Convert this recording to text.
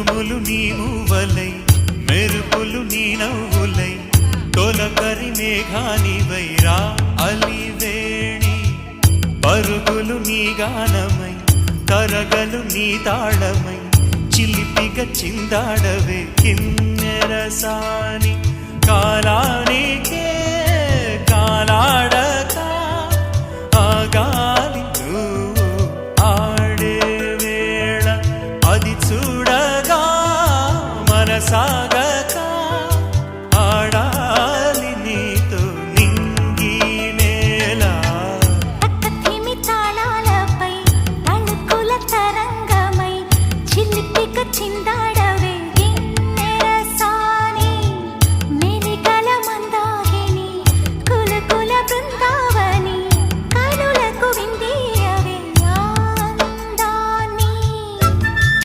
ఉరుములు నీ మూవలై మెరుపులు నీ నవ్వులై తొలకరి మేఘానివై రా అలివేణి పరుగులు నీ గానమై కరగలు నీ తాళమై చిలిపిగా చిందాడవే కిన్నెరసాని కాలానికే కాలాడక ఆగాలి నువ్వు ఆడే వేళ అది చూడగా మనసాగ